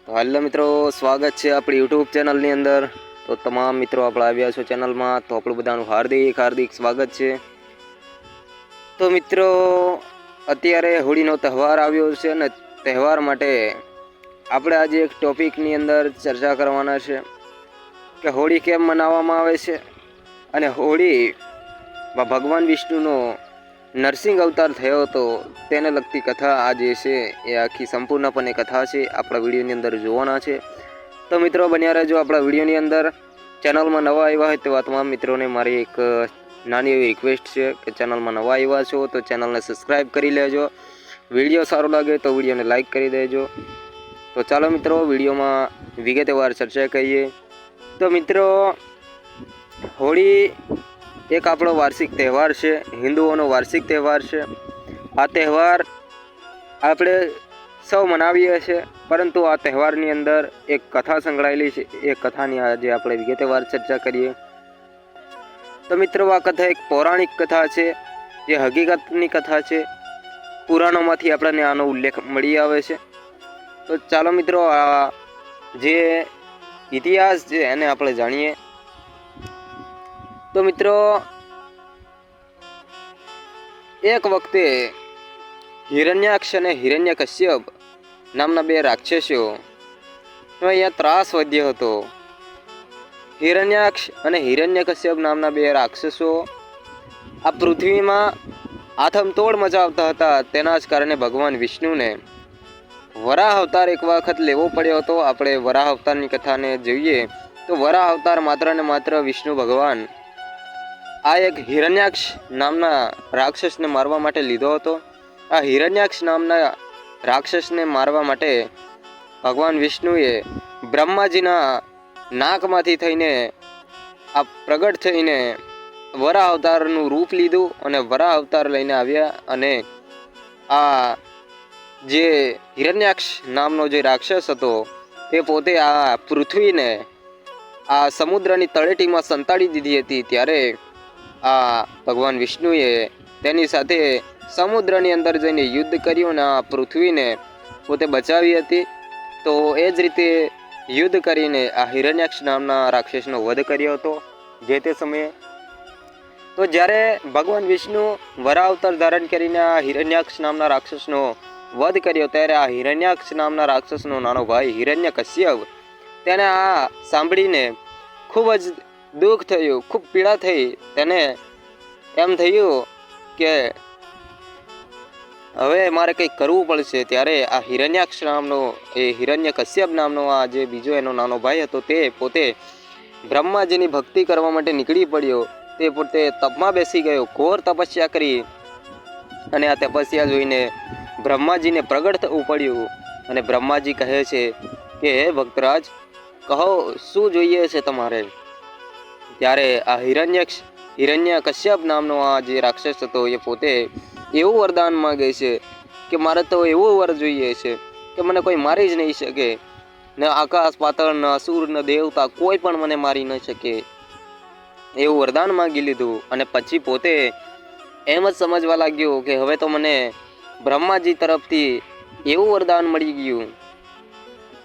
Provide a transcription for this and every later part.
તો હાલો મિત્રો, સ્વાગત છે આપણી યુટ્યુબ ચેનલની અંદર। તો તમામ મિત્રો આપણા આવ્યા છો ચેનલમાં, તો આપણું બધાનું હાર્દિક હાર્દિક સ્વાગત છે। તો મિત્રો, અત્યારે હોળીનો તહેવાર આવ્યો છે અને તહેવાર માટે આપણે આજે એક ટોપિકની અંદર ચર્ચા કરવાના છે કે હોળી કેમ મનાવવામાં આવે છે અને હોળી ભગવાન વિષ્ણુનો નરસિંહ અવતાર થયો હતો તેને લગતી કથા આ જે છે એ આખી સંપૂર્ણપણે કથા છે આપણા વિડીયોની અંદર જોવાના છે। તો મિત્રો બન્યા રહેજો આપણા વિડીયોની અંદર। ચેનલમાં નવા આવ્યા હોય તેવા તમામ મિત્રોને મારી એક નાની એવી રિક્વેસ્ટ છે કે ચેનલમાં નવા આવ્યા છો તો ચેનલને સબસ્ક્રાઈબ કરી લેજો। વિડીયો સારો લાગે તો વિડીયોને લાઈક કરી દેજો। તો ચાલો મિત્રો વિડીયોમાં વિગતવાર ચર્ચા કરીએ। તો મિત્રો, હોળી એક આપણો વાર્ષિક તહેવાર છે, હિન્દુઓનો વાર્ષિક તહેવાર છે। આ તહેવાર આપણે સૌ મનાવીએ છીએ, પરંતુ આ તહેવારની અંદર એક કથા સંકળાયેલી છે। એ કથાની આજે આપણે વિગતવાર ચર્ચા કરીએ। તો મિત્રો, આ કથા એક પૌરાણિક કથા છે, જે હકીકતની કથા છે। પુરાણોમાંથી આપણને આનો ઉલ્લેખ મળી આવે છે। તો ચાલો મિત્રો, આ જે ઇતિહાસ છે એને આપણે જાણીએ। તો મિત્રો, એક વખતે હિરણ્યાક્ષ અને હિરણ્યકશ્યપ નામના બે રાક્ષસો અહીંયા ત્રાસ વધ્યો હતો। હિરણ્યાક્ષ અને હિરણ્યકશ્યપ નામના બે રાક્ષસો આ પૃથ્વીમાં આથમતોડ મચાવતા હતા। તેના જ કારણે ભગવાન વિષ્ણુને વરાહ અવતાર એક વખત લેવો પડ્યો હતો। આપણે વરાહ અવતારની કથાને જોઈએ તો વરાહ અવતાર માત્ર ને માત્ર વિષ્ણુ ભગવાન આ એક હિરણ્યાક્ષ નામના રાક્ષસને મારવા માટે લીધો હતો। આ હિરણ્યાક્ષ નામના રાક્ષસને મારવા માટે ભગવાન વિષ્ણુએ બ્રહ્માજીના નાકમાંથી થઈને આ પ્રગટ થઈને વરાહ અવતારનું રૂપ લીધું અને વરાહ અવતાર લઈને આવ્યા અને આ જે હિરણ્યાક્ષ નામનો જે રાક્ષસ હતો તે પોતે આ પૃથ્વીને આ સમુદ્રની તળેટીમાં સંતાડી દીધી હતી। ત્યારે આ ભગવાન વિષ્ણુએ તેની સાથે સમુદ્રની અંદર જઈને યુદ્ધ કર્યું અને આ પૃથ્વીને પોતે બચાવી હતી। તો એ જ રીતે યુદ્ધ કરીને આ હિરણ્યાક્ષ નામના રાક્ષસનો વધ કર્યો હતો જે તે સમયે। તો જ્યારે ભગવાન વિષ્ણુ વરાહ અવતાર ધારણ કરીને આ હિરણ્યાક્ષ નામના રાક્ષસનો વધ કર્યો ત્યારે આ હિરણ્યાક્ષ નામના રાક્ષસનો નાનો ભાઈ હિરણ્યકશ્યપ તેને આ સાંભળીને ખૂબ જ દુઃખ થયું, ખૂબ પીડા થઈ। તેને એમ થયું કે હવે મારે કંઈક કરવું પડશે। ત્યારે આ હિરણ્યાક્ષ નામનો હિરણ્યકશ્યપ નામનો આ જે બીજો એનો નાનો ભાઈ હતો તે પોતે બ્રહ્માજીની ભક્તિ કરવા માટે નીકળી પડ્યો। તે પોતે તપમાં બેસી ગયો, ઘોર તપસ્યા કરી અને આ તપસ્યા જોઈને બ્રહ્માજીને પ્રગટ થવું પડ્યું અને બ્રહ્માજી કહે છે કે હે ભક્તરાજ, કહો શું જોઈએ છે તમારે? ત્યારે આ હિરણ્યકશ્યપ નામનો આ જે રાક્ષસ હતો એ પોતે એવું વરદાન માગે છે કે મારે તો એવું વર જોઈએ છે કે મને કોઈ મારી જ નહીં શકે, ન આકાશ પાતાળ, ન અસુર, ન દેવતા, કોઈ પણ મને મારી ન શકે એવું વરદાન માગી લીધું। અને પછી પોતે એમ જ સમજવા લાગ્યો કે હવે તો મને બ્રહ્માજી તરફથી એવું વરદાન મળી ગયું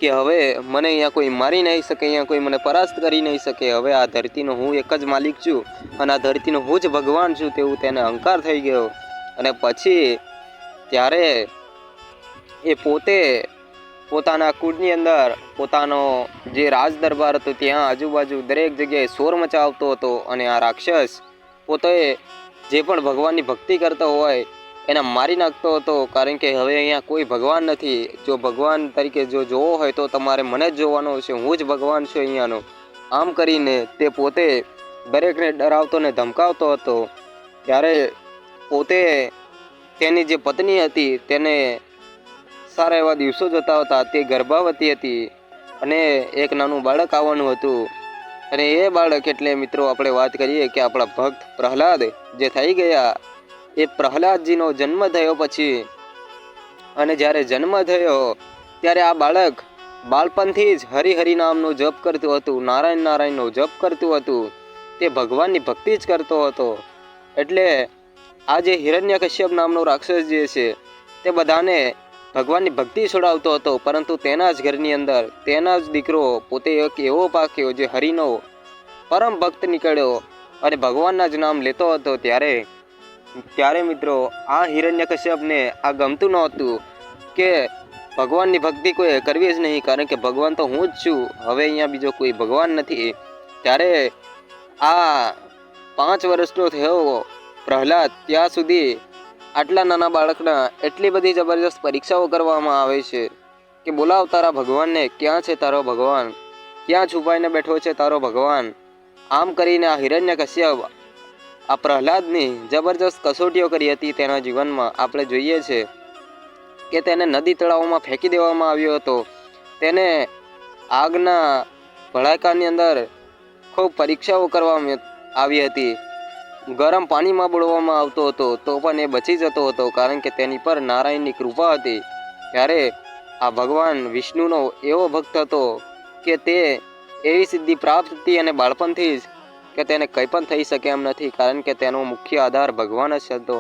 કે હવે મને અહીંયા કોઈ મારી નહીં શકે, અહીંયા કોઈ મને પરાસ્ત કરી નહીં શકે। હવે આ ધરતીનો હું એક જ માલિક છું અને આ ધરતીનો હું જ ભગવાન છું તેવું તેને અહંકાર થઈ ગયો। અને પછી ત્યારે એ પોતે પોતાના કુળની અંદર પોતાનો જે રાજ દરબાર હતો ત્યાં આજુબાજુ દરેક જગ્યાએ શોર મચાવતો હતો અને આ રાક્ષસ પોતે જે પણ ભગવાનની ભક્તિ કરતો હોય એને મારી નાખતો હતો। કારણ કે હવે અહીંયા કોઈ ભગવાન નથી, જો ભગવાન તરીકે જો જોવો હોય તો તમારે મને જ જોવાનો છે, હું જ ભગવાન છું અહીંયાનો। આમ કરીને તે પોતે દરેકને ડરાવતો ને ધમકાવતો હતો। ત્યારે પોતે તેની જે પત્ની હતી તેને સારા એવા દિવસો જતા હતા, તે ગર્ભવતી હતી અને એક નાનું બાળક આવવાનું હતું। અને એ બાળક એટલે મિત્રો આપણે વાત કરીએ કે આપણા ભક્ત પ્રહલાદ જે થઈ ગયા, એ પ્રહલાદજીનો જન્મ થયો પછી અને જ્યારે જન્મ થયો ત્યારે આ બાળક બાળપણથી જ હરિહરિ નામનો જપ કરતું હતું, નારાયણ નારાયણનો જપ કરતું હતું, તે ભગવાનની ભક્તિ જ કરતો હતો। એટલે આ જે હિરણ્યકશ્યપ નામનો રાક્ષસ જે છે તે બધાને ભગવાનની ભક્તિ છોડાવતો હતો, પરંતુ તેના જ ઘરની અંદર તેના જ દીકરો પોતે એક એવો પાક્યો જે હરિનો પરમ ભક્ત નીકળ્યો અને ભગવાનના જ નામ લેતો હતો. ત્યારે મિત્રો આ હિરણ્યકશ્યપને આ ગમતું નહોતું કે ભગવાનની ભક્તિ કોઈ કરવી જ નહીં, કારણ કે ભગવાન તો હું જ છું, હવે અહીંયા બીજો કોઈ ભગવાન નથી. ત્યારે આ 5 વર્ષનો થયો પ્રહલાદ, ત્યાં સુધી આટલા નાના બાળકના એટલી બધી જબરજસ્ત પરીક્ષાઓ કરવામાં આવે છે કે બોલાવ તારા ભગવાનને, ક્યાં છે તારો ભગવાન, ક્યાં છુપાઈને બેઠો છે તારો ભગવાન. આમ કરીને આ હિરણ્યકશ્યપ આ પ્રહલાદની જબરજસ્ત કસોટીઓ કરી હતી તેના જીવનમાં. આપણે જોઈએ છે કે તેને નદી તળાવમાં ફેંકી દેવામાં આવ્યો હતો, તેને આગના ભડાકાની અંદર ખૂબ પરીક્ષાઓ કરવામાં આવી હતી, ગરમ પાણીમાં બોળવામાં આવતો હતો તો પણ એ બચી જતો હતો, કારણ કે તેની પર નારાયણની કૃપા હતી. ત્યારે આ ભગવાન વિષ્ણુનો એવો ભક્ત હતો કે તે એવી સિદ્ધિ પ્રાપ્ત હતી અને બાળપણથી જ કે તેને કંઈ પણ થઈ શકે એમ નથી, કારણ કે તેનો મુખ્ય આધાર ભગવાન જ હતો.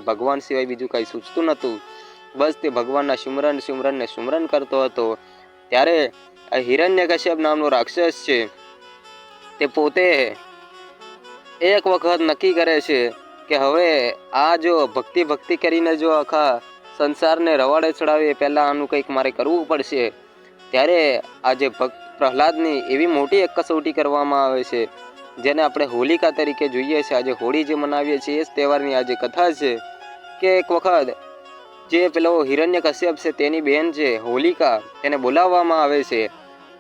ભગવાન સિવાય બીજું કંઈ સૂચતું નહોતું, બસ તે ભગવાનના સુમરન કરતો હતો. ત્યારે આ હિરણ્યકશ્યપ નામનો રાક્ષસ છે તે પોતે એક વખત નક્કી કરે છે કે હવે આ જો ભક્તિ કરીને જો આખા સંસારને રવાડે ચડાવે, પહેલાં આનું કંઈક મારે કરવું પડશે. ત્યારે આજે પ્રહલાદની એવી મોટી એક કસોટી કરવામાં આવે છે, જેને આપણે હોલિકા તરીકે જોઈએ છીએ. આજે હોળી જે મનાવીએ છીએ એ જ તહેવારની આજે કથા છે કે એક વખત જે પેલો હિરણ્યકશ્યપ છે તેની બહેન છે હોલિકા, તેને બોલાવવામાં આવે છે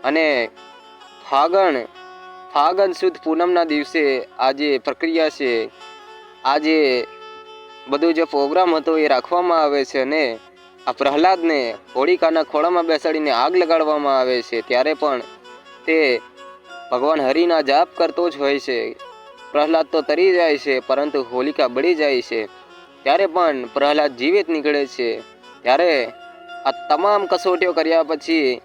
અને ફાગણ સુદ પૂનમના દિવસે આ જે પ્રક્રિયા છે, આ જે બધું જે પ્રોગ્રામ હતો એ રાખવામાં આવે છે અને આ પ્રહલાદને હોલિકાના ખોળામાં બેસાડીને આગ લગાડવામાં આવે છે. ત્યારે પણ તે ભગવાન હરિના જાપ કરતો જ હોય છે. પ્રહલાદ તો તરી જાય છે, પરંતુ હોલિકા બળી જાય છે. ત્યારે પણ પ્રહલાદ જીવિત નીકળે છે. ત્યારે આ તમામ કસોટીઓ કર્યા પછી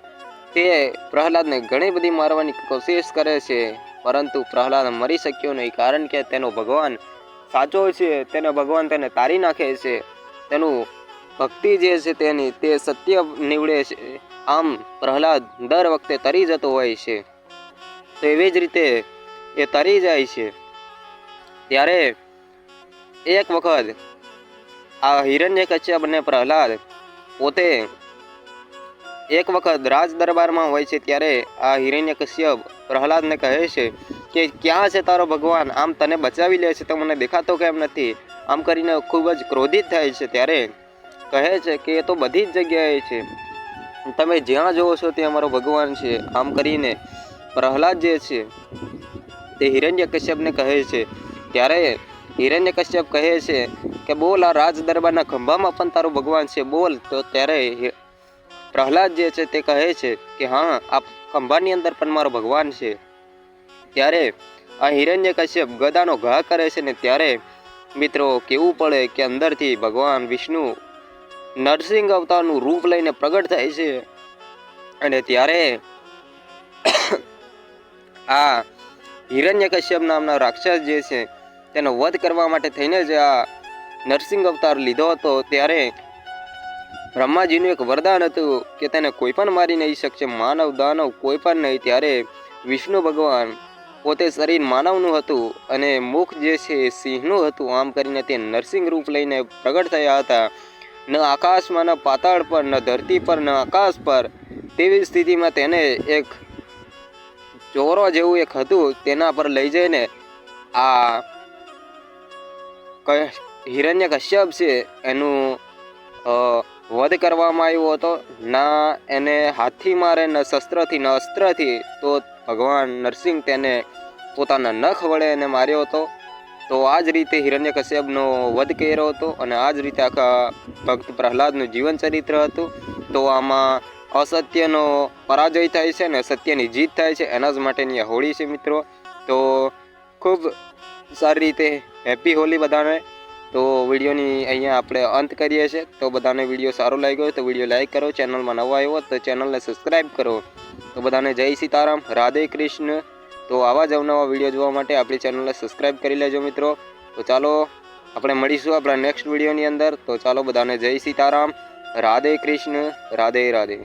તે પ્રહલાદને ઘણી બધી મારવાની કોશિશ કરે છે, પરંતુ પ્રહલાદ મરી શક્યો નહીં, કારણ કે તેનો ભગવાન સાચો છે. તેનો ભગવાન તેને તારી નાખે છે. તેનું ભક્તિ જે છે તેની તે સત્ય નીવડે છે. આમ પ્રહલાદ દર વખતે તરી જતો હોય છે, તો એવી જ રીતે એ તરી જાય છે. ત્યારે એક વખત આ હિરણ્યકશ્યપ અને પ્રહલાદ પોતે એક વખત રાજ દરબારમાં હોય છે. ત્યારે આ હિરણ્યકશ્યપ પ્રહલાદને કહે છે કે ક્યાં છે તારો ભગવાન, આમ તને બચાવી લે છે તો મને દેખાતો કેમ નથી, આમ કરીને ખૂબ જ ક્રોધિત થાય છે. ત્યારે કહે છે કે એ તો બધી જ જગ્યાએ છે, તમે જ્યાં જોવો છો તે અમારો ભગવાન છે. આમ કરીને પ્રહલાદ જે છે તે હિરણ્યકશ્યપને કહે છે. ત્યારે હિરણ્યકશ્યપ કહે છે કે બોલ, આ રાજ દરબારના ખંભામાં પણ તારો ભગવાન છે, બોલ. તો ત્યારે પ્રહલાદ જે છે તે કહે છે કે હા, આ ખંભાની અંદર પણ મારો ભગવાન છે. ત્યારે આ હિરણ્યકશ્યપ ગદાનો ઘા કરે છે ને ત્યારે મિત્રો કેવું પડે કે અંદરથી ભગવાન વિષ્ણુ નરસિંહ અવતારનું રૂપ લઈને પ્રગટ થાય છે. અને ત્યારે આ હિરણ્યકશ્યપ નામના રાક્ષસ જે છે તેનો વધ કરવા માટે થઈને જ આ નરસિંહ અવતાર લીધો હતો. ત્યારે બ્રહ્માજીનું એક વરદાન હતું કે તેને કોઈ પણ મારી નહીં શકશે, માનવ દાનવ કોઈ પણ નહીં. ત્યારે વિષ્ણુ ભગવાન પોતે શરીર માનવનું હતું અને મુખ જે છે સિંહનું હતું. આમ કરીને તે નરસિંહ રૂપ લઈને પ્રગટ થયા હતા. ન આકાશમાં, ન પાતાળ પર, ન ધરતી પર, ન આકાશ પર. તેવી સ્થિતિમાં તેને એક ચોરો જેવું એક હતું, તેના પર લઈ જઈને આ હિરણ્યકશ્યપ છે એનું વધ કરવામાં આવ્યો હતો. ના એને હાથથી મારે, ન શસ્ત્રથી, ન અસ્ત્રથી, તો ભગવાન નરસિંહ તેને પોતાના નખ વડે એને માર્યો હતો. તો આ જ રીતે હિરણ્યકશ્યપનો વધ કર્યો હતો અને આ જ રીતે આખા ભક્ત પ્રહલાદનું જીવન ચરિત્ર હતું. તો આમાં અસત્યનો પરાજય થાય છે ને સત્યની જીત થાય છે, એના જ માટેની આ હોળી છે મિત્રો. તો ખૂબ સારી રીતે હેપી હોલી બધાને. તો વિડીયોની અહીંયા આપણે અંત કરીએ છીએ. તો બધાને વિડીયો સારો લાગ્યો હોય તો વિડીયો લાઇક કરો, ચેનલમાં નવા આવ્યો તો ચેનલને સબસ્ક્રાઈબ કરો. તો બધાને જય સીતારામ, રાધે કૃષ્ણ. તો આવા જ અવનવા વિડીયો જોવા માટે આપણી ચેનલને સબસ્ક્રાઈબ કરી લેજો મિત્રો. તો ચાલો આપણે મળીશું આપણા નેક્સ્ટ વિડીયોની અંદર. તો ચાલો બધાને જય સીતારામ, રાધે કૃષ્ણ, રાધે રાધે.